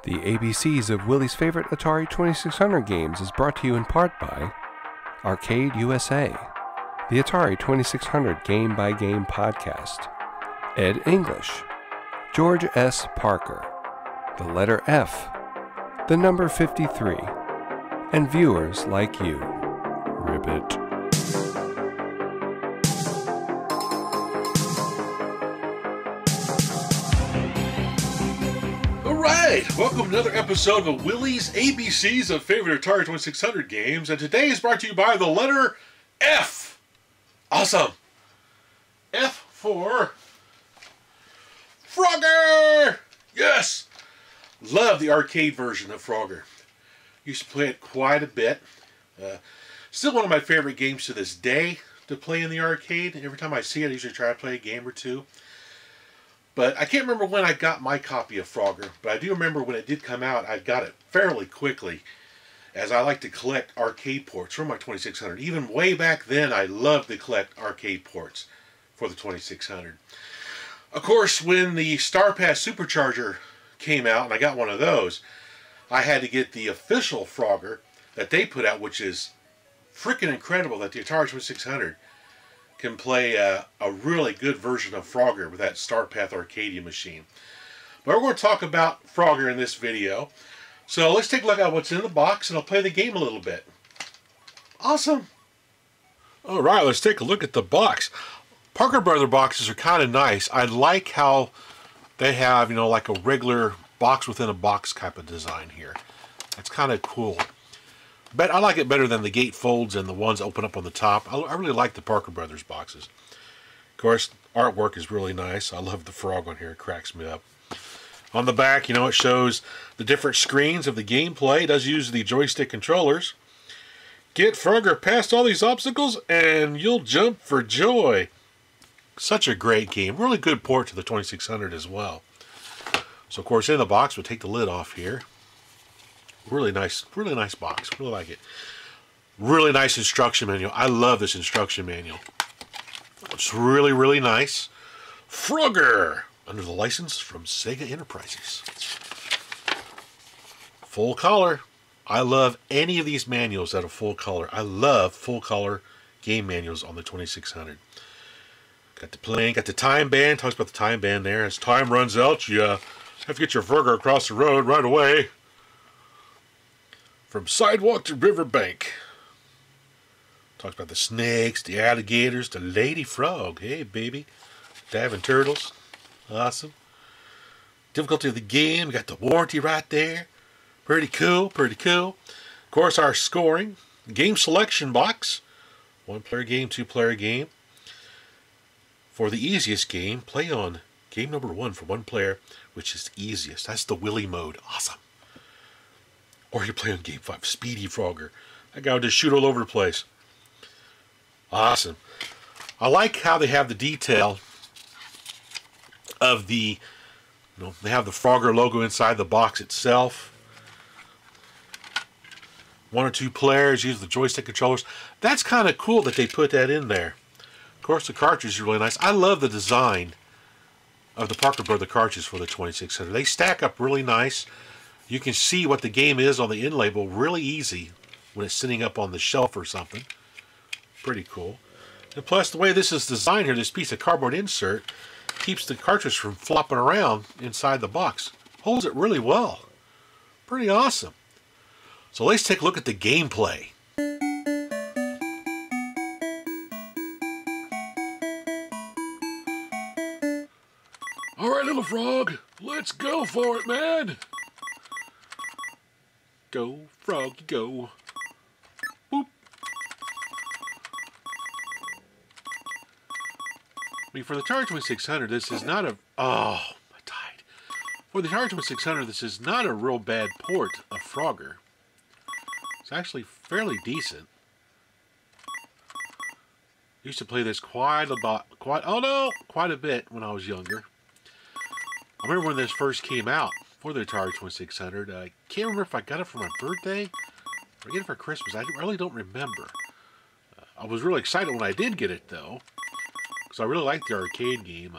The ABCs of Willie's favorite Atari 2600 games is brought to you in part by Arcade USA, the Atari 2600 Game by Game podcast, Ed English, George S. Parker, the letter F, the number 53, and viewers like you. Ribbit. Alright, welcome to another episode of Willie's ABCs of favorite Atari 2600 games, and today is brought to you by the letter F. Awesome. F for Frogger! Yes! Love the arcade version of Frogger. Used to play it quite a bit. Still one of my favorite games to this day to play in the arcade. Every time I see it, I usually try to play a game or two. But I can't remember when I got my copy of Frogger, but I do remember when it did come out, I got it fairly quickly, as I like to collect arcade ports from my 2600. Even way back then, I loved to collect arcade ports for the 2600. Of course, when the Star Pass Supercharger came out, and I got one of those, I had to get the official Frogger that they put out, which is freaking incredible that the Atari 2600 can play a really good version of Frogger with that StarPath Arcadia machine. But we're going to talk about Frogger in this video. So let's take a look at what's in the box and I'll play the game a little bit. Awesome! Alright, let's take a look at the box. Parker Borthers boxes are kind of nice. I like how they have, like a regular box within a box type of design here. That's kind of cool. But I like it better than the gate folds and the ones open up on the top. I really like the Parker Borthers boxes. Of course, artwork is really nice. I love the frog on here. It cracks me up. On the back, it shows the different screens of the gameplay. It does use the joystick controllers. Get Frogger past all these obstacles and you'll jump for joy. Such a great game. Really good port to the 2600 as well. So, of course, in the box, we'll take the lid off here. Really nice box. Really like it. Really nice instruction manual. I love this instruction manual. It's really, really nice. Frogger, under the license from Sega Enterprises. Full color. I love any of these manuals that are full color. I love full color game manuals on the 2600. Got the plane, got the time band. Talks about the time band there. As time runs out, you have to get your Frogger across the road right away. From sidewalk to riverbank. Talks about the snakes, the alligators, the lady frog. Hey, baby. Diving turtles. Awesome. Difficulty of the game. We got the warranty right there. Pretty cool, pretty cool. Of course, our scoring. Game selection box. 1-player game, 2-player game. For the easiest game, play on game number 1 for 1 player, which is the easiest. That's the Willie mode. Awesome. Or you play on Game 5, Speedy Frogger. That guy would just shoot all over the place. Awesome. I like how they have the detail of the, they have the Frogger logo inside the box itself. 1 or 2 players use the joystick controllers. That's kind of cool that they put that in there. Of course, the cartridge is really nice. I love the design of the Parker Borthers cartridges for the 2600. They stack up really nice. You can see what the game is on the end label really easy when it's sitting up on the shelf or something. Pretty cool. And plus, the way this is designed here, this piece of cardboard insert keeps the cartridge from flopping around inside the box. Holds it really well. Pretty awesome. So let's take a look at the gameplay. Alright, little frog. Let's go for it, man. Go, froggy, go. Boop. I mean, for the Atari 2600, this is not a... Oh, I died. For the Atari 2600, this is not a real bad port of Frogger. It's actually fairly decent. Used to play this quite a bit when I was younger. I remember when this first came out for the Atari 2600. I can't remember if I got it for my birthday or get it for Christmas. I really don't remember. I was really excited when I did get it, though, because I really liked the arcade game.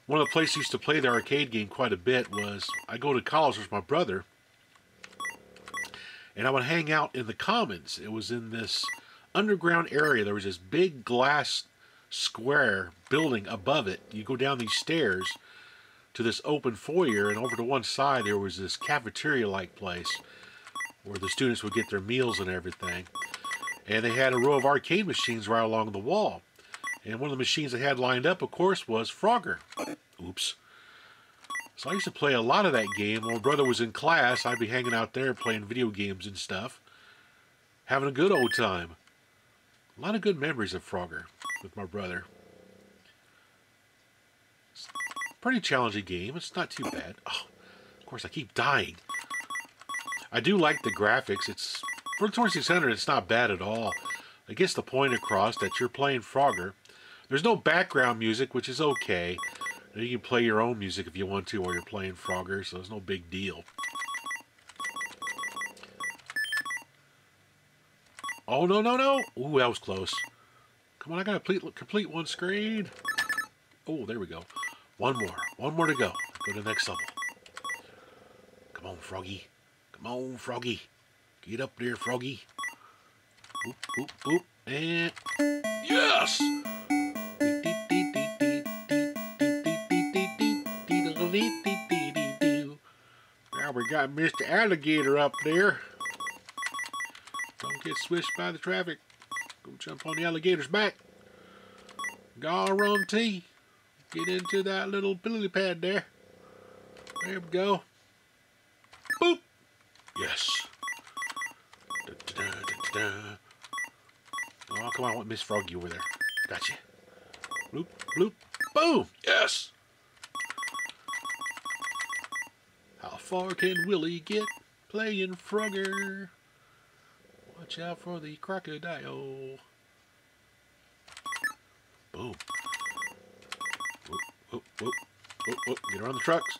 One of the places I used to play the arcade game quite a bit was, I go to college with my brother, and I would hang out in the Commons. It was in this underground area. There was this big glass square building above it. You go down these stairs to this open foyer, and over to one side there was this cafeteria-like place where the students would get their meals and everything. And they had a row of arcade machines right along the wall. And one of the machines they had lined up, of course, was Frogger. Oops. So I used to play a lot of that game. When my brother was in class, I'd be hanging out there playing video games and stuff. Having a good old time. A lot of good memories of Frogger with my brother. It's a pretty challenging game. It's not too bad. Oh, of course, I keep dying. I do like the graphics. It's for the 2600, it's not bad at all. It gets the point across that you're playing Frogger. There's no background music, which is okay. You can play your own music if you want to while you're playing Frogger, so it's no big deal. Oh, no, no, no. Ooh, that was close. Come on, I gotta complete one screen. Oh, there we go. One more. One more to go. Go to the next level. Come on, Froggy. Come on, Froggy. Get up there, Froggy. Oop, oop, oop. And... yes! Now we got Mr. Alligator up there. Don't get swished by the traffic. Go jump on the alligator's back. Guarantee. Get into that little lily pad there. There we go. Boop. Yes. Da, da, da, da, da. Oh, come on. I want Miss Froggy over there. Gotcha. Bloop, bloop. Boom. Yes. How far can Willie get playing Frogger? Watch out for the crocodile. Boom. Whoop, whoop, whoop, whoop, whoop. Get around the trucks.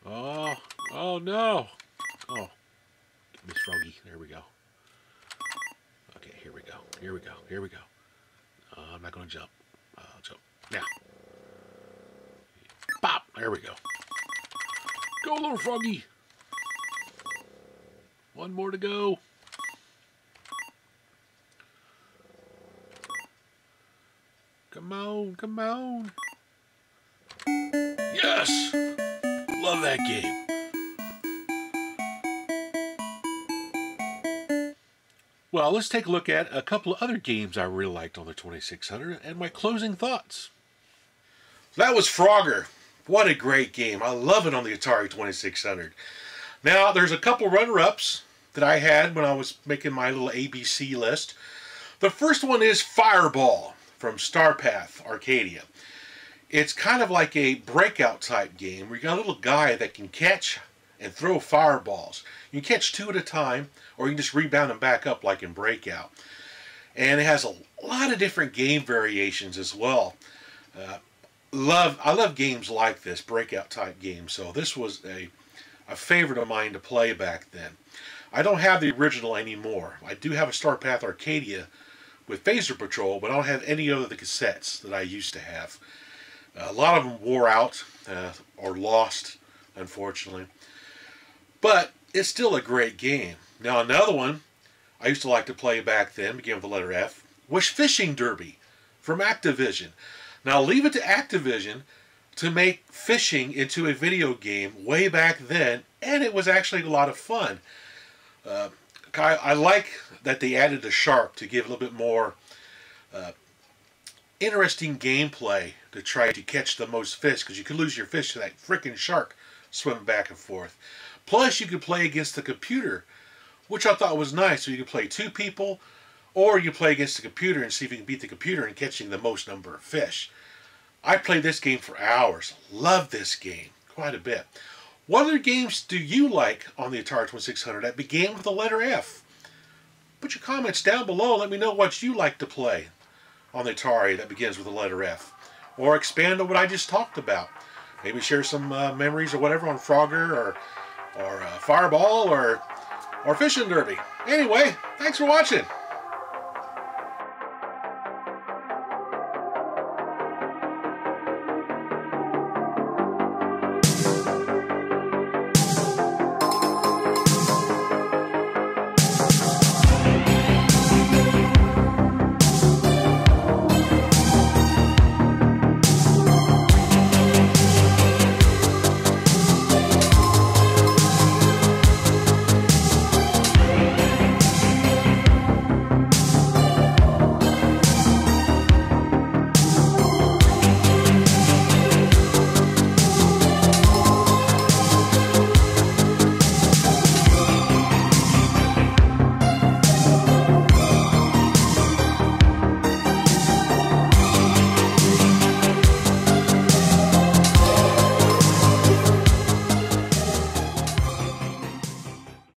Oh, oh no. Oh, Miss Froggy. There we go. Okay, here we go. Here we go. Here we go. I'm not going to jump. I'll jump. Now. Pop. There we go. Go, little Froggy. One more to go. Come on, come on. Yes! Love that game. Well, let's take a look at a couple of other games I really liked on the 2600 and my closing thoughts. That was Frogger. What a great game. I love it on the Atari 2600. Now, there's a couple runner-ups that I had when I was making my little ABC list. The first one is Fireball from Starpath Arcadia. It's kind of like a breakout type game where you got a little guy that can catch and throw fireballs. You can catch two at a time, or you can just rebound them back up like in Breakout. And it has a lot of different game variations as well. I love games like this, breakout type games. So this was a favorite of mine to play back then. I don't have the original anymore. I do have a Starpath Arcadia with Phaser Patrol, but I don't have any other of the cassettes that I used to have. A lot of them wore out or lost, unfortunately. But it's still a great game. Now another one I used to like to play back then, began with the letter F, was Fishing Derby from Activision. Now leave it to Activision to make fishing into a video game way back then, and it was actually a lot of fun. I like that they added a shark to give a little bit more interesting gameplay to try to catch the most fish, because you could lose your fish to that freaking shark swimming back and forth. Plus, you could play against the computer, which I thought was nice. So you could play two people, or you play against the computer and see if you can beat the computer in catching the most number of fish. I played this game for hours. Love this game quite a bit. What other games do you like on the Atari 2600 that began with the letter F? Put your comments down below and let me know what you like to play on the Atari that begins with the letter F. Or expand on what I just talked about. Maybe share some memories or whatever on Frogger or Fireball or Fishing Derby. Anyway, thanks for watching.